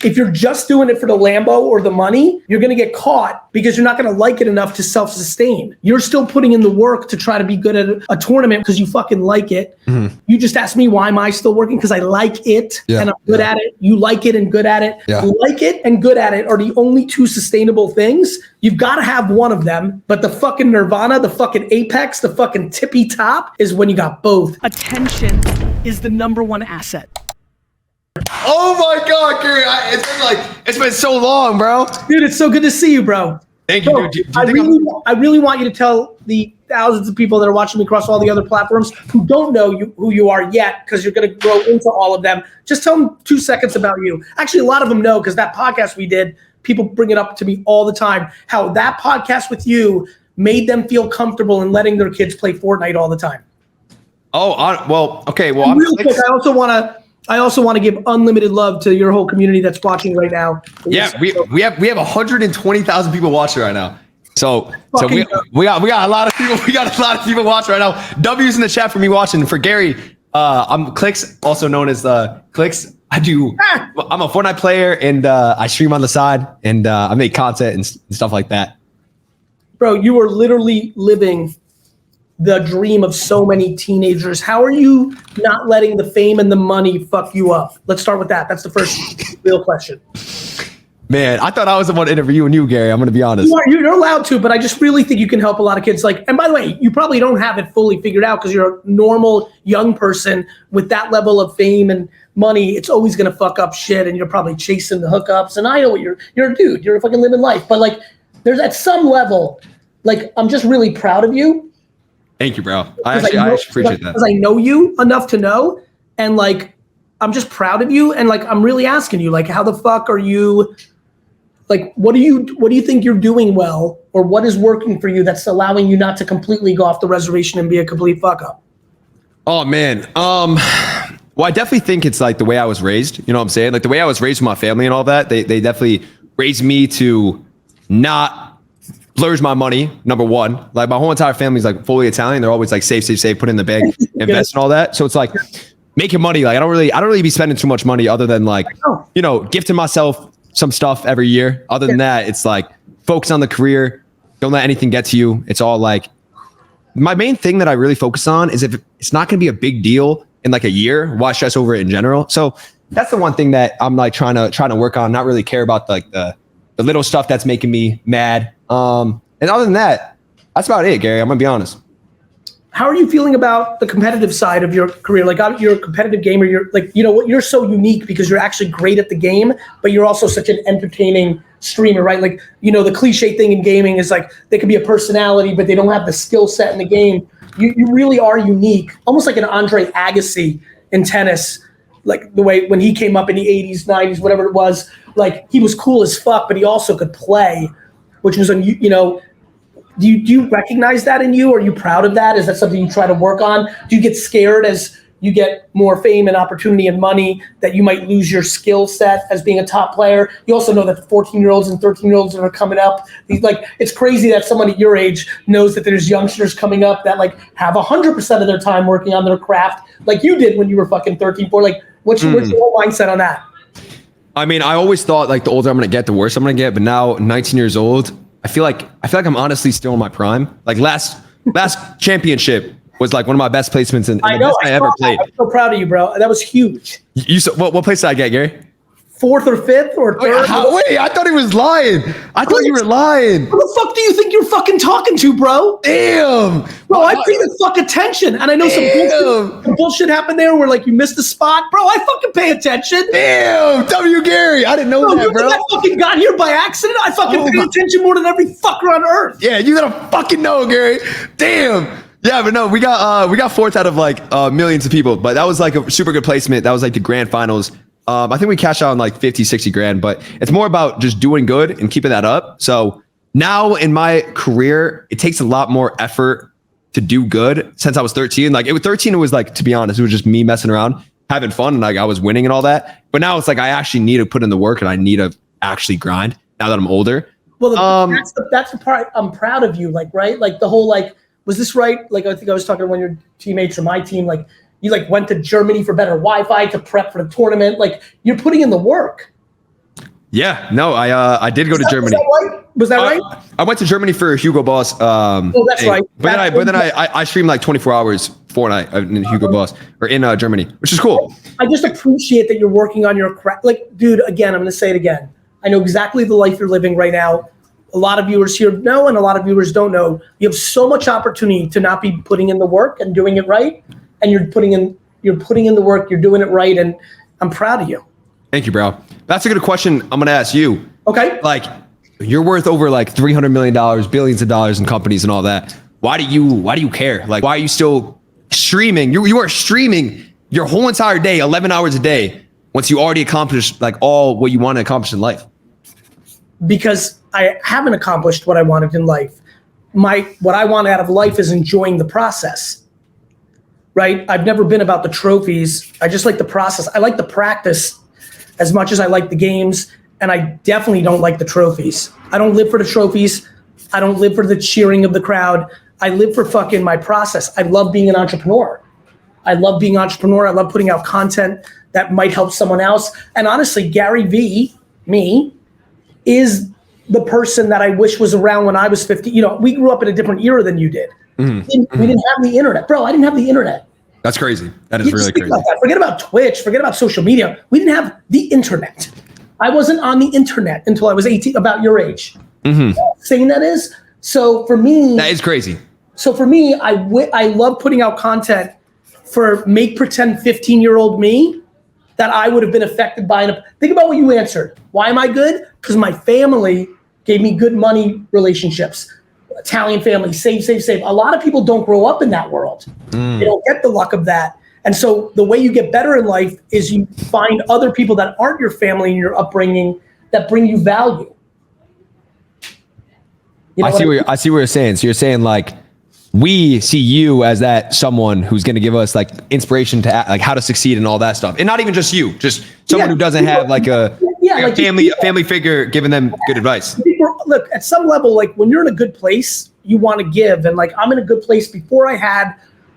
if you're just doing it for the Lambo or the money, you're going to get caught because you're not going to like it enough to self-sustain. You're still putting in the work to try to be good at a tournament because you fucking like it. Mm-hmm. You just asked me, why am I still working? Because I like it and I'm good at it. You like it and good at it. Yeah. Like it and good at it are the only two sustainable things. You've got to have one of them, but the fucking nirvana, the fucking apex, the fucking tippy top is when you got both. Attention is the number one asset. Oh my God, Gary, it's been so long, bro. Dude, it's so good to see you, bro. Thank you, dude. I really want you to tell the thousands of people that are watching me across all the other platforms who don't know who you are yet, because you're going to grow into all of them. Just tell them 2 seconds about you. Actually, a lot of them know, because that podcast we did, people bring it up to me all the time, how that podcast with you made them feel comfortable in letting their kids play Fortnite all the time. Okay. Well, real quick, I also want to give unlimited love to your whole community that's watching right now. Yeah, we have 120,000 people watching right now. So we got a lot of people. We got a lot of people watching right now. W's in the chat for me watching. For Gary, I'm Clix, also known as Clix. I'm a Fortnite player, and I stream on the side, and I make content and stuff like that. Bro, you are literally living the dream of so many teenagers. How are you not letting the fame and the money fuck you up? Let's start with that. That's the first real question. Man, I thought I was the one interviewing you, Gary. I'm going to be honest. You're allowed to, but I just really think you can help a lot of kids. And by the way, you probably don't have it fully figured out because you're a normal young person with that level of fame and money. It's always going to fuck up shit, and you're probably chasing the hookups. And I know you're a dude. You're fucking living life. But there's at some level, I'm just really proud of you. Thank you, bro. I appreciate that. Because I know you enough to know, and I'm just proud of you, and I'm really asking you, how the fuck are you? What do you think you're doing well, or what is working for you that's allowing you not to completely go off the reservation and be a complete fuck up? Oh man, well, I definitely think it's the way I was raised. You know what I'm saying? The way I was raised with my family and all that. They definitely raised me to not splurge my money. Number one, my whole entire family's fully Italian. They're always save, put in the bank, invest and all that. So it's making money. I don't really be spending too much money other than gifting myself some stuff every year. Other than that, it's focus on the career. Don't let anything get to you. It's all my main thing that I really focus on is if it's not going to be a big deal in a year, why stress over it in general? So that's the one thing that I'm trying to work on. Not really care about the little stuff that's making me mad. And other than that, that's about it, Gary. I'm gonna be honest. How are you feeling about the competitive side of your career? You're a competitive gamer. You're you're so unique because you're actually great at the game, but you're also such an entertaining streamer, right? The cliche thing in gaming is they could be a personality, but they don't have the skill set in the game. You really are unique, almost like an Andre Agassi in tennis, the way when he came up in the 80s, 90s, whatever it was, he was cool as fuck, but he also could play, which was, do you recognize that in you? Are you proud of that? Is that something you try to work on? Do you get scared as you get more fame and opportunity and money that you might lose your skill set as being a top player? You also know that 14-year-olds and 13-year-olds that are coming up, it's crazy that someone at your age knows that there's youngsters coming up that have 100% of their time working on their craft like you did when you were fucking 13, 14. What's your whole mindset on that? I mean, I always thought the older I'm going to get, the worse I'm going to get. But now 19 years old, I feel like I'm honestly still in my prime. Last championship was one of my best placements in the best I ever played. I'm so proud of you, bro. That was huge. What place did I get, Gary? 4th or 5th or 3rd? Wait, I thought he was lying. I thought you were lying. Who the fuck do you think you're fucking talking to, bro? Damn. Bro, I pay the fuck attention. And I know some bullshit happened there where you missed the spot. Bro, I fucking pay attention. Damn. W. Gary. I didn't know that, bro. You think I fucking got here by accident? I fucking pay attention more than every fucker on earth. Yeah, you gotta fucking know, Gary. Damn. Yeah, but no, we got 4th out of millions of people. But that was a super good placement. That was the grand finals. I think we cashed out on 50, 60 grand, but it's more about just doing good and keeping that up. So now in my career, it takes a lot more effort to do good since I was 13. It was 13. It was to be honest, it was just me messing around, having fun. And I was winning and all that. But now it's I actually need to put in the work and I need to actually grind now that I'm older. Well, that's the part I'm proud of you. Right. The whole, was this right? I think I was talking to one of your teammates from my team, you went to Germany for better Wi-Fi to prep for the tournament. You're putting in the work. Yeah, no, I did go to Germany. Was that right? I went to Germany for Hugo Boss. Oh, that's right. But then I streamed like 24 hours Fortnite in Hugo Boss or in Germany, which is cool. I just appreciate that you're working on your craft. Like, dude, again, I'm going to say it again. I know exactly the life you're living right now. A lot of viewers here know, and a lot of viewers don't know. You have so much opportunity to not be putting in the work and doing it right, and you're putting in the work. You're doing it right, and I'm proud of you. Thank you, bro. That's a good question. I'm going to ask you. Okay. Like, you're worth over like $300 million, billions of dollars in companies and all that. Why do you care? Like, why are you still streaming? You are streaming your whole entire day, 11 hours a day, once you already accomplished like all what you want to accomplish in life. Because I haven't accomplished what I wanted in life. What I want out of life is enjoying the process, right? I've never been about the trophies. I just like the process. I like the practice as much as I like the games, and I definitely don't like the trophies. I don't live for the trophies. I don't live for the cheering of the crowd. I live for fucking my process. I love being an entrepreneur. I love being an entrepreneur. I love putting out content that might help someone else. And honestly, GaryVee, me, is the person that I wish was around when I was 50. You know, we grew up in a different era than you did. Mm-hmm. We didn't have the internet. Bro, I didn't have the internet. That's crazy. That is really crazy. Forget about Twitch. Forget about social media. We didn't have the internet. I wasn't on the internet until I was 18, about your age. Mm-hmm. Saying that is? So for me. That is crazy. So for me, I love putting out content for make pretend 15-year-old me that I would have been affected by. Think about what you answered. Why am I good? Because my family gave me good money relationships. Italian family, save. A lot of people don't grow up in that world. They don't get the luck of that. And so the way you get better in life is you find other people that aren't your family and your upbringing that bring you value. You know I see what you're saying. So you're saying like, we see you as that someone who's going to give us like inspiration to like how to succeed and all that stuff. And not even just you, just someone who doesn't have like a family figure giving them good advice. Look, at some level, like when you're in a good place, you want to give. And like, I'm in a good place before I had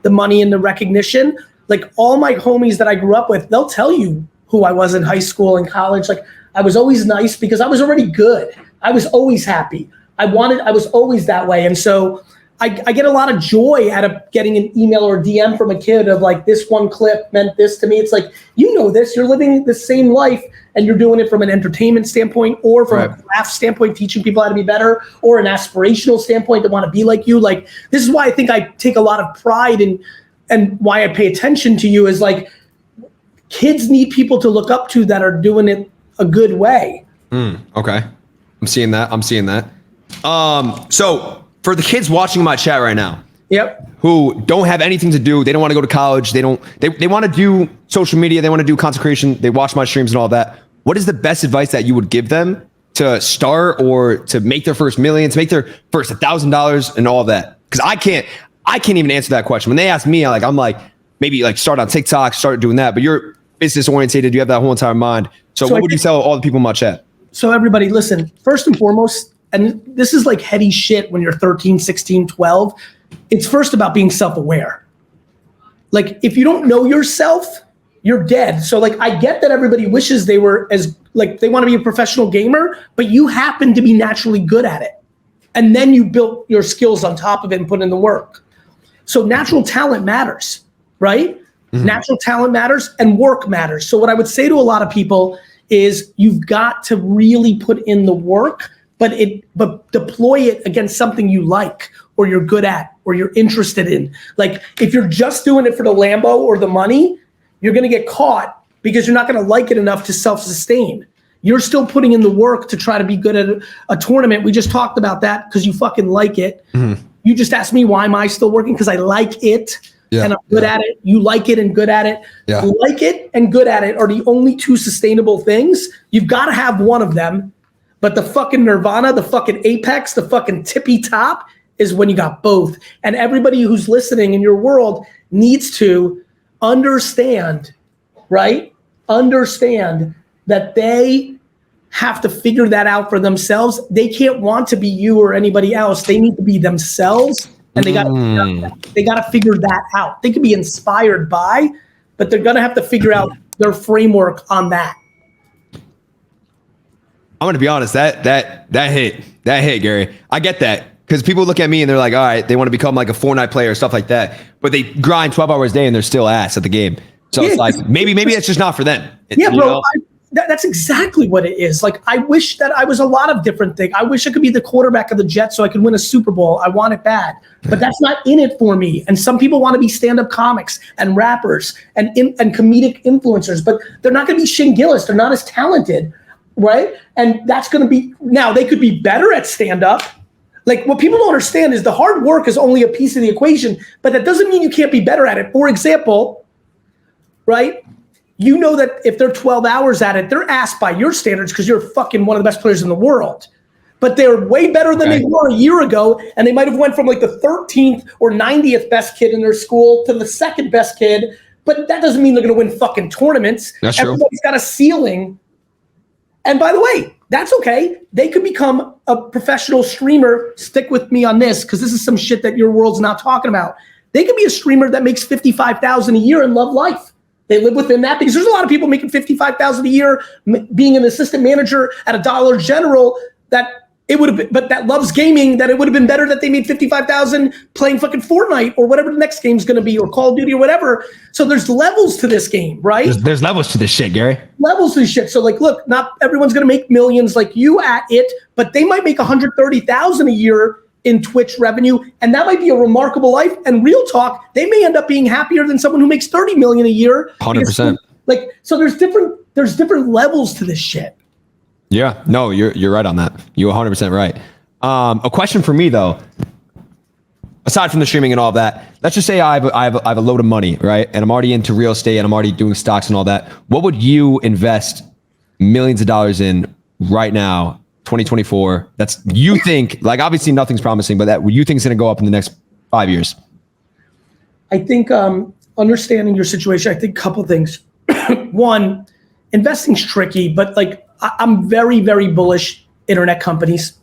the money and the recognition. Like all my homies that I grew up with, they'll tell you who I was in high school and college. Like I was always nice because I was already good. I was always happy. I was always that way. And so I get a lot of joy out of getting an email or DM from a kid of like, this one clip meant this to me. It's like, you know this, you're living the same life and you're doing it from an entertainment standpoint or from a craft standpoint, teaching people how to be better, or an aspirational standpoint to want to be like you. Like, this is why I think I take a lot of pride in, and why I pay attention to you is like, kids need people to look up to that are doing it a good way. Okay. I'm seeing that. So for the kids watching my chat right now, who don't have anything to do, they don't want to go to college, they want to do social media, they want to do content creation, they watch my streams and all that. What is the best advice that you would give them to start or to make their first million, to make their first $1,000 and all of that? Because I can't even answer that question. When they ask me, I'm like, maybe like start on TikTok, start doing that. But you're business oriented, you have that whole entire mind. So what would you tell all the people in my chat? So everybody, listen, first and foremost, and this is like heady shit when you're 13, 16, 12. It's first about being self-aware. Like if you don't know yourself, you're dead. So like I get that everybody wishes they were as like they want to be a professional gamer, but you happen to be naturally good at it. And then you built your skills on top of it and put in the work. So natural talent matters, right? Mm-hmm. Natural talent matters and work matters. So what I would say to a lot of people is you've got to really put in the work, but deploy it against something you like or you're good at or you're interested in. Like if you're just doing it for the Lambo or the money, you're gonna get caught because you're not gonna like it enough to self-sustain. You're still putting in the work to try to be good at a tournament. We just talked about that because you fucking like it. Mm-hmm. You just asked me, why am I still working? Because I like it and I'm good at it. You like it and good at it. Yeah. Like it and good at it are the only two sustainable things. You've got to have one of them. But the fucking nirvana, the fucking apex, the fucking tippy top is when you got both. And everybody who's listening in your world needs to understand, right? Understand that they have to figure that out for themselves. They can't want to be you or anybody else. They need to be themselves, and they got to figure that out. They can be inspired by, but they're gonna have to figure out their framework on that. I'm gonna be honest. That hit, Gary. I get that. Because people look at me and they're like, all right, they want to become like a Fortnite player or stuff like that. But they grind 12 hours a day and they're still ass at the game. So it's like, maybe it's just not for them. Yeah, bro. That's exactly what it is. Like, I wish that I was a lot of different things. I wish I could be the quarterback of the Jets so I could win a Super Bowl. I want it bad. But that's not in it for me. And some people want to be stand-up comics and rappers and comedic influencers. But they're not going to be Shane Gillis. They're not as talented, right? And that's going to be, now they could be better at stand-up. Like, what people don't understand is the hard work is only a piece of the equation, but that doesn't mean you can't be better at it. For example, right? You know that if they're 12 hours at it, they're asked by your standards because you're fucking one of the best players in the world. But they're way better than they were a year ago, and they might have went from like the 13th or 90th best kid in their school to the second best kid, but that doesn't mean they're gonna win fucking tournaments. That's true. Everybody's got a ceiling. And by the way, that's okay. They could become a professional streamer. Stick with me on this, because this is some shit that your world's not talking about. They could be a streamer that makes $55,000 a year and love life. They live within that, because there's a lot of people making $55,000 a year, being an assistant manager at a Dollar General, that it would have been, but that loves gaming, that it would have been better that they made $55,000 playing fucking Fortnite or whatever the next game's going to be, or Call of Duty or whatever. So there's levels to this game, right? There's levels to this shit, Gary. Levels to this shit. So like, look, not everyone's going to make millions like you at it, but they might make $130,000 a year in Twitch revenue, and that might be a remarkable life. And real talk, they may end up being happier than someone who makes $30 million a year. 100%. Like, so there's different levels to this shit. Yeah, no, you're right on that. You're 100% right. A question for me though, aside from the streaming and all that, let's just say I have a load of money, right? And I'm already into real estate and I'm already doing stocks and all that. What would you invest millions of dollars in right now, 2024? That's, you think, like, obviously nothing's promising, but that you think is going to go up in the next 5 years? I think understanding your situation, I think a couple things. One, investing's tricky, but like, I'm very, very bullish internet companies.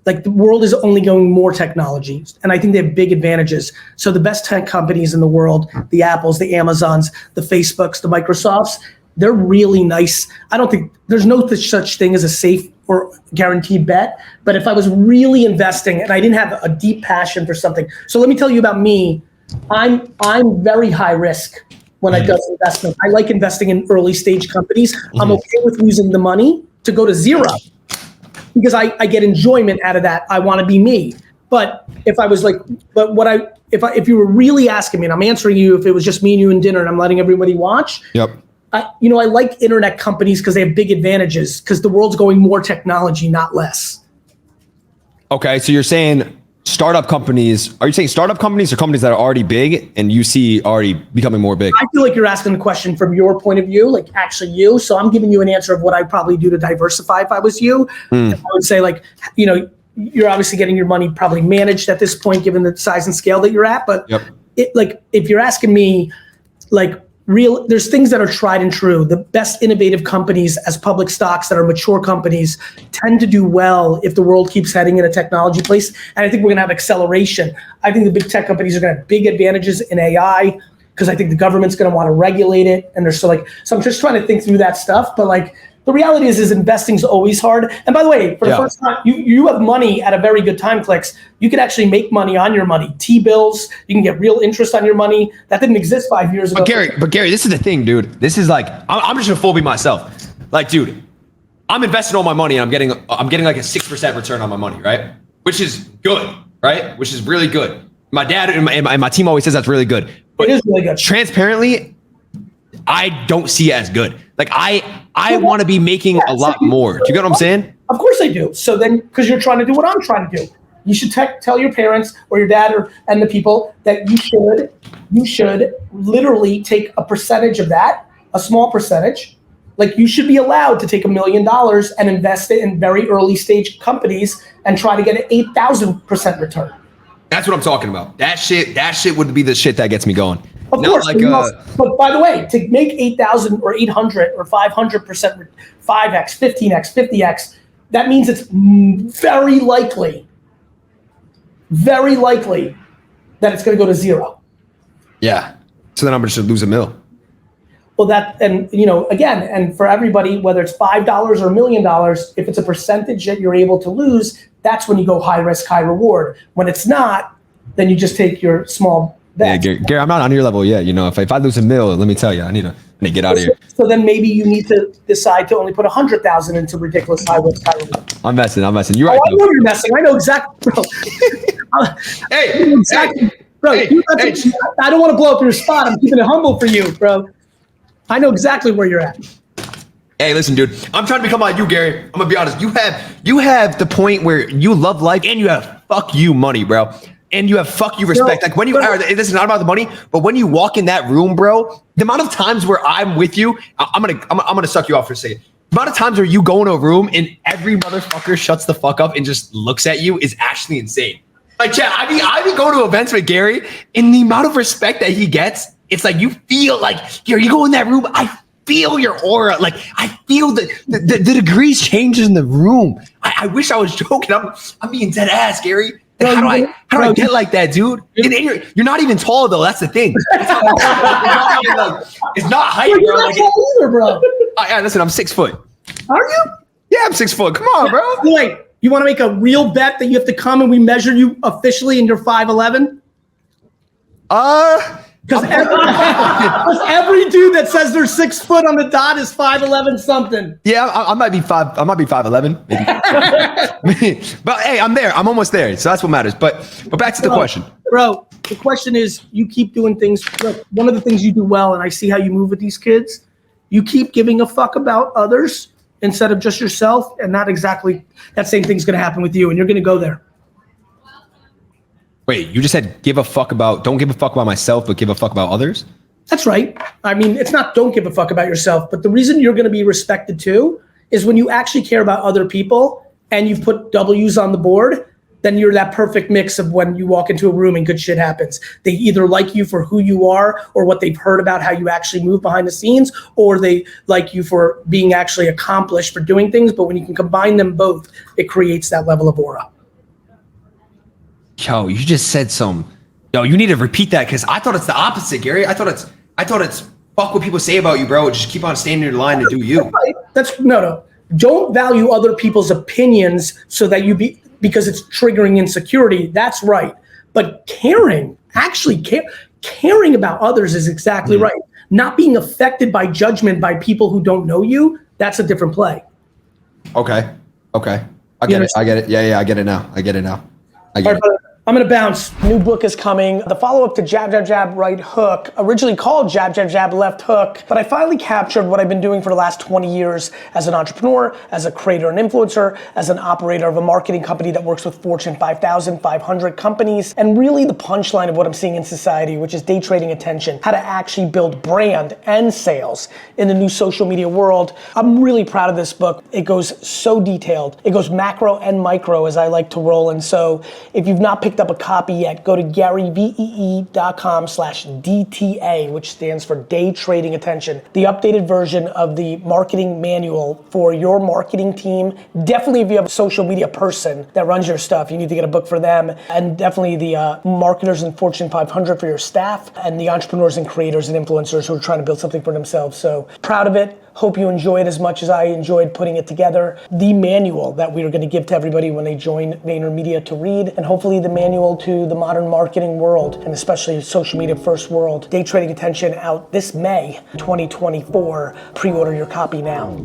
Like, the world is only going more technology, and I think they have big advantages. So the best tech companies in the world, the Apples, the Amazons, the Facebooks, the Microsofts, they're really nice. I don't think there's no such thing as a safe or guaranteed bet, but if I was really investing and I didn't have a deep passion for something. So let me tell you about me. I'm very high risk when I do investment. I like investing in early stage companies. I'm okay with losing the money to go to zero because I get enjoyment out of that. I want to be me. But if I was like, if you were really asking me, and I'm answering you, if it was just me and you and dinner and I'm letting everybody watch. Yep. I like internet companies because they have big advantages, because the world's going more technology, not less. Okay, so you're saying startup companies, are you saying startup companies or companies that are already big and you see already becoming more big? I feel like you're asking the question from your point of view, like actually you. So I'm giving you an answer of what I'd probably do to diversify if I was you. I would say, like, you're obviously getting your money probably managed at this point, given the size and scale that you're at. But if you're asking me, like, there's things that are tried and true. The best innovative companies as public stocks that are mature companies tend to do well if the world keeps heading in a technology place. And I think we're gonna have acceleration. I think the big tech companies are gonna have big advantages in AI, because I think the government's gonna wanna regulate it. And so I'm just trying to think through that stuff. But like, the reality is investing's always hard. And by the way, for the first time, you have money at a very good time, Clix. You can actually make money on your money. T-bills, you can get real interest on your money. That didn't exist 5 years ago. But Gary, this is the thing, dude. This is like, I'm just gonna full be myself. Like, dude, I'm investing all my money and I'm getting like a 6% return on my money, right? Which is good, right? Which is really good. My dad and my team always says that's really good. But it is really good. Transparently, I don't see it as good. Like, I want to be making a lot more. Do you get what I'm saying? Of course I do. So then, because you're trying to do what I'm trying to do, you should tell your parents or your dad and the people that you should literally take a percentage of that, a small percentage. Like, you should be allowed to take $1 million and invest it in very early stage companies and try to get an 8,000% return. That's what I'm talking about. That shit would be the shit that gets me going. Of course, but by the way, to make 8,000 or 800 or 500%, 5x, 15x, 50x, that means it's very likely that it's going to go to zero. Yeah. So then I'm just going to lose $1 million. Well, again, and for everybody, whether it's $5 or $1 million, if it's a percentage that you're able to lose, that's when you go high risk, high reward. When it's not, then you just take your small bet. Yeah, Gary, I'm not on your level yet. If I lose $1 million, let me tell you, I need to get out of here. So then maybe you need to decide to only put 100,000 into ridiculous high risk, high reward. I'm messing. You're right. I know you're messing. I know exactly, bro. Hey, exactly. Bro, hey. I don't want to blow up your spot. I'm keeping it humble for you, bro. I know exactly where you're at. Hey, listen, dude. I'm trying to become like you, Gary. I'm gonna be honest. You have the point where you love life and you have fuck you money, bro. And you have fuck you respect. Like when you, this is not about the money, but when you walk in that room, bro, the amount of times where I'm with you, I'm gonna suck you off for a second. The amount of times where you go into a room and every motherfucker shuts the fuck up and just looks at you is actually insane. Like, Chad, I be going to events with Gary, and the amount of respect that he gets, it's like you feel like, Gary, you go in that room, I feel your aura. Like, I feel the degrees changes in the room. I wish I was joking. I'm being dead ass, Gary. How do I get like that, dude? And you're not even tall, though. That's the thing. It's not height, bro. You're not tall either, bro. Listen, I'm 6 foot. Are you? Yeah, I'm 6 foot. Come on, bro. Wait, you want to make a real bet that you have to come and we measure you officially and you're 5'11"? Because every dude that says they're 6 foot on the dot is 5'11" something. Yeah, I might be 5'11", maybe. But hey, I'm there. I'm almost there. So that's what matters. But back to the question. Bro, the question is, you keep doing things. Look, one of the things you do well, and I see how you move with these kids, you keep giving a fuck about others instead of just yourself, and not exactly that same thing's going to happen with you, and you're going to go there. Wait, you just said don't give a fuck about myself, but give a fuck about others? That's right. I mean, it's not don't give a fuck about yourself, but the reason you're going to be respected too is when you actually care about other people and you've put W's on the board, then you're that perfect mix of when you walk into a room and good shit happens. They either like you for who you are or what they've heard about how you actually move behind the scenes, or they like you for being actually accomplished for doing things. But when you can combine them both, it creates that level of aura. Yo, you just said Yo, you need to repeat that because I thought it's the opposite, Gary. I thought it's fuck what people say about you, bro. Just keep on standing in your line to do you. That's no. Don't value other people's opinions so that because it's triggering insecurity. That's right. But caring about others is exactly right. Not being affected by judgment by people who don't know you, that's a different play. Okay. I get it. Yeah, I get it now. I get it. I'm going to bounce. New book is coming. The follow-up to Jab, Jab, Jab, Right Hook, originally called Jab, Jab, Jab, Left Hook, but I finally captured what I've been doing for the last 20 years as an entrepreneur, as a creator and influencer, as an operator of a marketing company that works with Fortune 5,000, 500 companies, and really the punchline of what I'm seeing in society, which is day trading attention, how to actually build brand and sales in the new social media world. I'm really proud of this book. It goes so detailed. It goes macro and micro, as I like to roll, and so if you've not picked up a copy yet, go to GaryVee.com/DTA, which stands for Day Trading Attention. The updated version of the marketing manual for your marketing team. Definitely if you have a social media person that runs your stuff, you need to get a book for them. And definitely the marketers in Fortune 500 for your staff, and the entrepreneurs and creators and influencers who are trying to build something for themselves. So proud of it. Hope you enjoy it as much as I enjoyed putting it together. The manual that we are going to give to everybody when they join VaynerMedia to read, and hopefully the manual to the modern marketing world, and especially social media first world. Day Trading Attention out this May 2024. Pre-order your copy now.